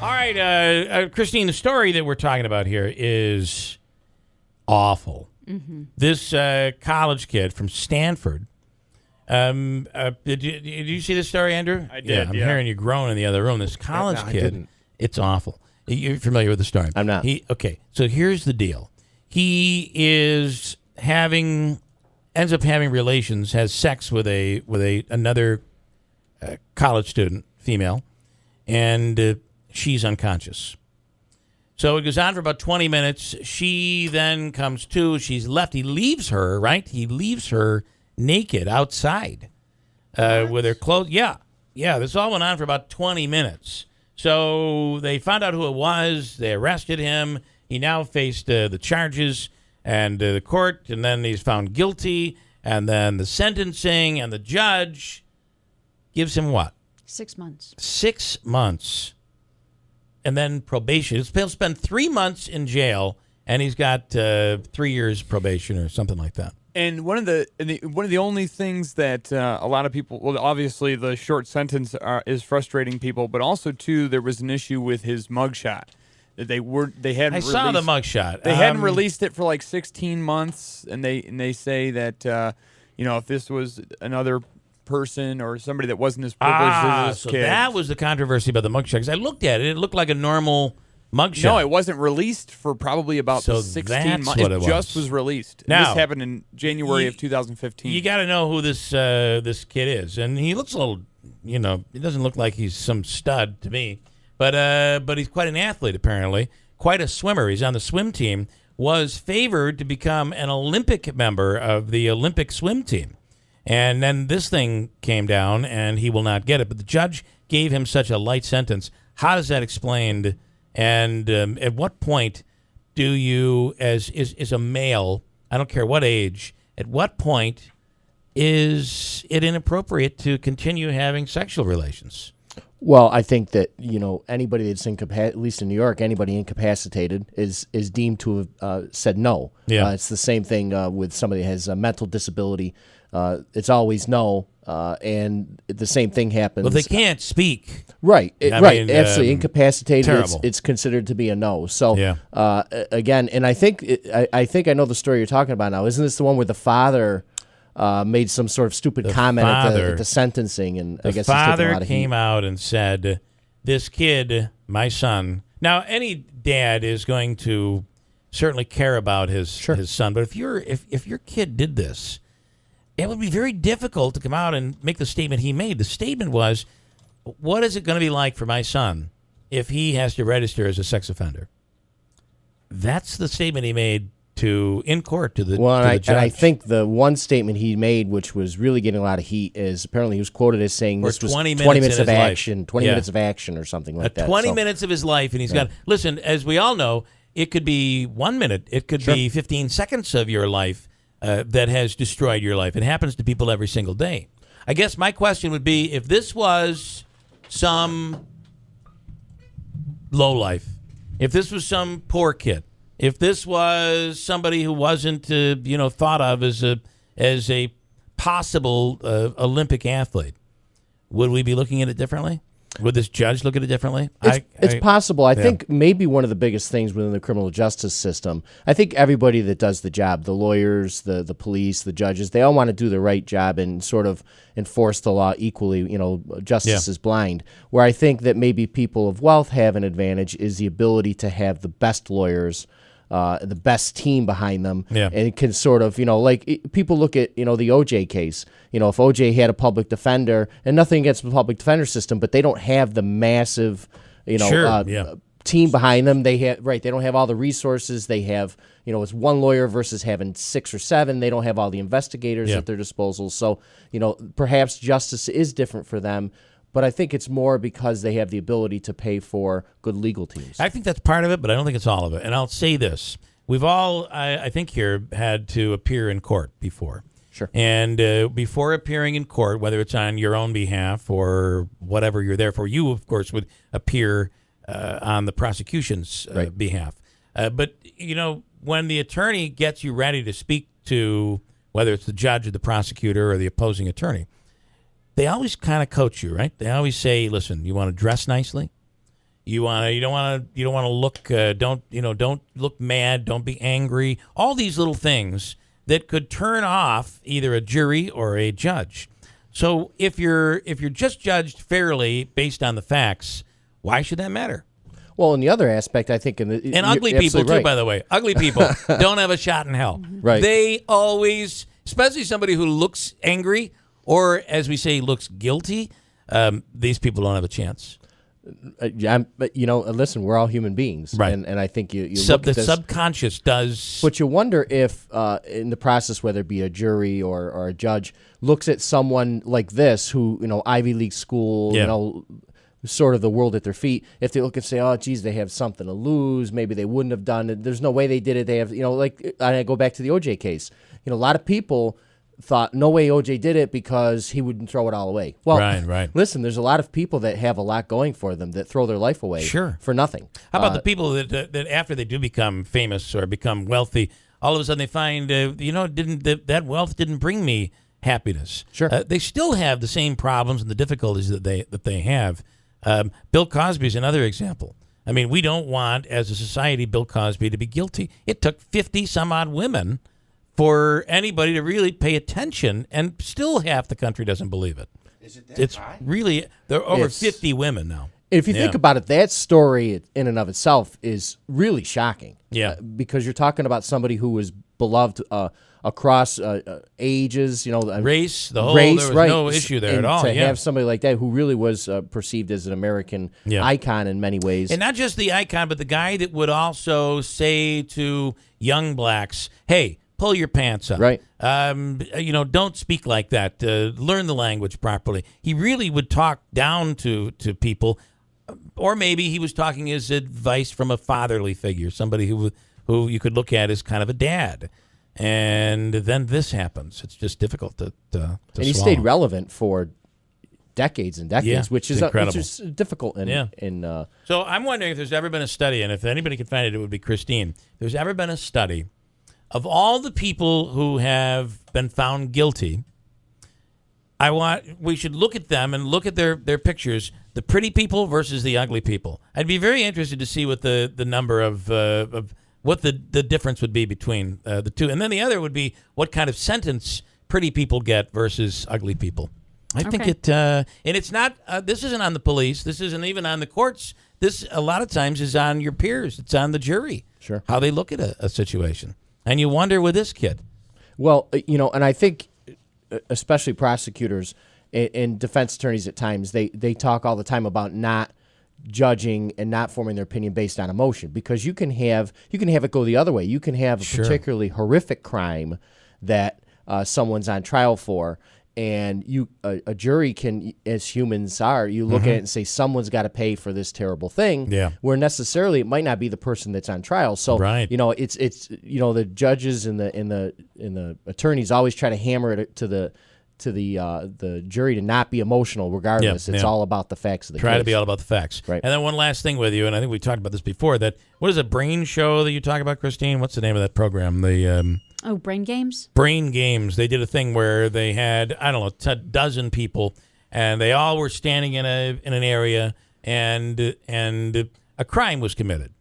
All right, Christine, the story that we're talking about here is awful. Mm-hmm. This college kid from Stanford. Did you see this story, Andrew? I did. I'm hearing you groan in the other room. This college kid, didn't. it's awful. You're familiar with the story? I'm not. Okay, so here's the deal. He ends up having relations, has sex with another college student, female, and she's unconscious. So it goes on for about 20 minutes. She then comes to. She's left. He leaves her, right? He leaves her naked outside with her clothes. Yeah. This all went on for about 20 minutes. So they found out who it was. They arrested him. He now faced the charges and the court, and then he's found guilty. And then the sentencing, and the judge gives him what? 6 months. 6 months. And then probation. He'll spend 3 months in jail, and he's got 3 years probation or something like that. And one of the only things that a lot of people, well, obviously the short sentence is frustrating people, but also too there was an issue with his mugshot. They hadn't. I saw the mugshot. They hadn't released it for like 16 months, and they say that if this was another person or somebody that wasn't as privileged as this kid. That was the controversy about the mugshot. Because I looked at it, it looked like a normal mugshot. No, it wasn't released for probably about 16 months. It just was released. Now, this happened in January of 2015. You got to know who this kid is, and he looks a little. He doesn't look like he's some stud to me, but he's quite an athlete apparently, quite a swimmer. He's on the swim team. Was favored to become an Olympic member of the Olympic swim team. And then this thing came down, and he will not get it. But the judge gave him such a light sentence. How is that explained? And at what point do you, as a male, I don't care what age, at what point is it inappropriate to continue having sexual relations? Well, I think that, anybody that's at least in New York, anybody incapacitated is deemed to have said no. Yeah. It's the same thing with somebody that has a mental disability. It's always no, and the same thing happens. Well, they can't speak. Right, mean, absolutely. Incapacitated, terrible. it's considered to be a no. So, Yeah. Again, and I think I know the story you're talking about now. Isn't this the one where the father made some sort of stupid comment at the sentencing? And I guess the he's taking a father lot of came heat. out and said, this kid, my son. Now, any dad is going to certainly care about his son. But if your kid did this, it would be very difficult to come out and make the statement he made. The statement was, what is it going to be like for my son if he has to register as a sex offender? That's the statement he made in court to the judge. And I think the one statement he made, which was really getting a lot of heat, is apparently he was quoted as saying this was 20 minutes of action, 20 minutes of action or something like that. 20 minutes of his life, and he's got, listen, as we all know, it could be 1 minute, it could be 15 seconds of your life that has destroyed your life. It happens to people every single day. I guess my question would be, if this was some lowlife, if this was some poor kid, if this was somebody who wasn't thought of as a possible Olympic athlete, would we be looking at it differently? Would this judge look at it differently? It's possible. I think maybe one of the biggest things within the criminal justice system, I think everybody that does the job, the lawyers, the police, the judges, they all want to do the right job and sort of enforce the law equally. Justice is blind. Where I think that maybe people of wealth have an advantage is the ability to have the best lawyers, the best team behind them, and it can sort of, people look at, the OJ case. If OJ had a public defender, and nothing against the public defender system, but they don't have the massive, team behind them. They don't have all the resources. They have, it's one lawyer versus having 6 or 7. They don't have all the investigators at their disposal. So, perhaps justice is different for them. But I think it's more because they have the ability to pay for good legal teams. I think that's part of it, but I don't think it's all of it. And I'll say this. We've all, I think here, had to appear in court before. Sure. And before appearing in court, whether it's on your own behalf or whatever you're there for, you, of course, would appear on the prosecution's behalf. But, when the attorney gets you ready to speak to, whether it's the judge or the prosecutor or the opposing attorney, they always kind of coach you, right? They always say, listen, you want to dress nicely? You don't want to look don't look mad, don't be angry. All these little things that could turn off either a jury or a judge. So if you're just judged fairly based on the facts, why should that matter? Well, in the other aspect, I think, and ugly people too, by the way, ugly people don't have a shot in hell. Right? They always, especially somebody who looks angry or, as we say, looks guilty. These people don't have a chance. But listen, we're all human beings, right? And I think you look at this, subconscious does. But you wonder if, in the process, whether it be a jury or a judge, looks at someone like this who Ivy League school, sort of the world at their feet. If they look and say, "Oh, geez, they have something to lose. Maybe they wouldn't have done it. There's no way they did it. They have, like I go back to the OJ case. A lot of people thought no way OJ did it because he wouldn't throw it all away. Well, right. Listen, there's a lot of people that have a lot going for them that throw their life away for nothing. How about the people that after they do become famous or become wealthy, all of a sudden they find that wealth didn't bring me happiness. Sure, they still have the same problems and the difficulties that they have. Bill Cosby is another example. I mean, we don't want as a society Bill Cosby to be guilty. It took 50 some odd women for anybody to really pay attention, and still half the country doesn't believe it. Is it that It's high? really, there are over 50 women now. If you think about it, that story in and of itself is really shocking. Yeah. Because you're talking about somebody who was beloved across ages, Race, there was right. no issue there and at all. To have somebody like that who really was perceived as an American icon in many ways. And not just the icon, but the guy that would also say to young blacks, hey, pull your pants up. Right. Don't speak like that. Learn the language properly. He really would talk down to people, or maybe he was talking his advice from a fatherly figure, somebody who you could look at as kind of a dad. And then this happens. It's just difficult to and he swallow. stayed relevant for decades and decades, which is difficult. So I'm wondering if there's ever been a study, and if anybody can find it, it would be Christine. If there's ever been a study of all the people who have been found guilty, we should look at them and look at their pictures, the pretty people versus the ugly people. I'd be very interested to see what the number of what the difference would be between the two. And then the other would be what kind of sentence pretty people get versus ugly people. I think and it's not, this isn't on the police. This isn't even on the courts. This, a lot of times, is on your peers. It's on the jury. Sure. How they look at a situation. And you wonder with this kid. Well, and I think especially prosecutors and defense attorneys at times, they talk all the time about not judging and not forming their opinion based on emotion, because you can have it go the other way. You can have a particularly horrific crime that someone's on trial for, and a jury can, as humans are, you look at it and say someone's got to pay for this terrible thing. Yeah. Where necessarily it might not be the person that's on trial. So it's the judges and the attorneys always try to hammer it to the jury to not be emotional regardless. It's all about the facts of the case. Try to be all about the facts. Right. And then one last thing with you, and I think we talked about this before, that what is a brain show that you talk about, Christine? What's the name of that program? Brain Games? Brain Games. They did a thing where they had, a dozen people, and they all were standing in an area, and a crime was committed.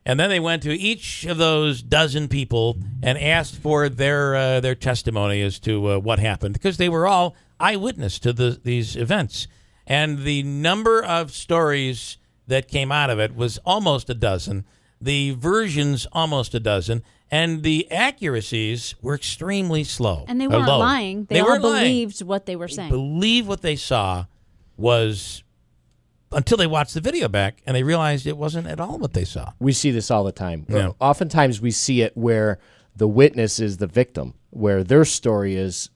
And then they went to each of those dozen people and asked for their testimony as to what happened, because they were all eyewitness to these events. And the number of stories that came out of it was almost a dozen. The versions almost a dozen. And the accuracies were extremely slow. And they weren't low. lying. They all believed what they were saying. Believe what they saw was, until they watched the video back and they realized it wasn't at all what they saw. We see this all the time. Yeah. Oftentimes we see it where the witness is the victim, where their story is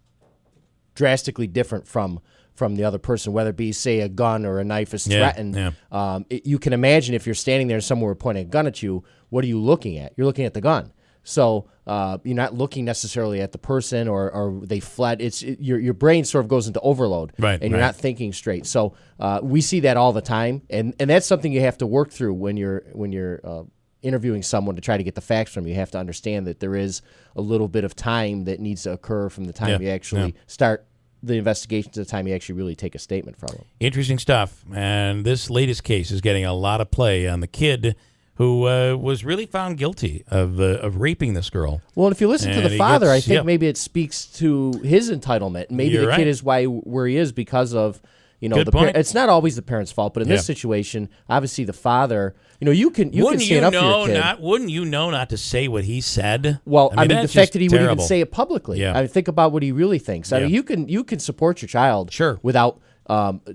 drastically different from the other person, whether it be, say, a gun or a knife is threatened. Yeah. You can imagine if you're standing there and someone were pointing a gun at you, what are you looking at? You're looking at the gun. So you're not looking necessarily at the person or they fled. Your brain sort of goes into overload, right, and you're not thinking straight. So we see that all the time, and that's something you have to work through when you're interviewing someone to try to get the facts from you. You have to understand that there is a little bit of time that needs to occur from the time you actually start the investigation to the time you actually really take a statement from him. Interesting stuff. And this latest case is getting a lot of play on the kid who was really found guilty of raping this girl. Well, and if you listen to And the he father, gets- I think yep. maybe it speaks to his entitlement. Maybe You're the right. kid is where he is because of, Good point. it's not always the parent's fault, but in this Yeah. situation, obviously the father, you can Wouldn't stand up for your kid. Wouldn't you know not to say what he said? Well, I mean, the that's fact just that he would even terrible. say it publicly. Yeah. I mean, think about what he really thinks. I mean, Yeah. you can support your child Sure. without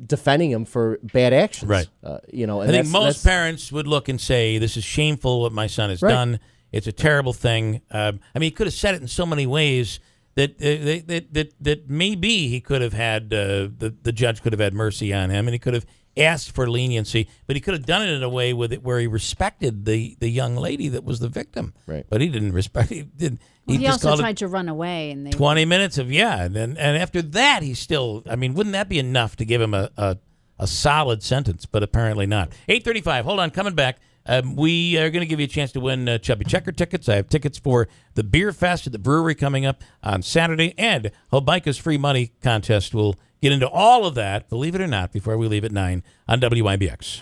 defending him for bad actions. Right. And I think most parents would look and say, "This is shameful what my son has Right. done. It's a terrible thing." I mean, he could have said it in so many ways that that maybe he could have had the judge could have had mercy on him, and he could have asked for leniency, but he could have done it in a way with it where he respected the young lady that was the victim. Right. But he didn't respect. He did. He just also called it tried to run away, and they 20 minutes of and after that he still. I mean, wouldn't that be enough to give him a solid sentence? But apparently not. 8:35. Hold on, coming back. We are going to give you a chance to win Chubby Checker tickets. I have tickets for the Beer Fest at the brewery coming up on Saturday, and Hobica's free money contest. We'll get into all of that, believe it or not, before we leave at 9 on WIBX.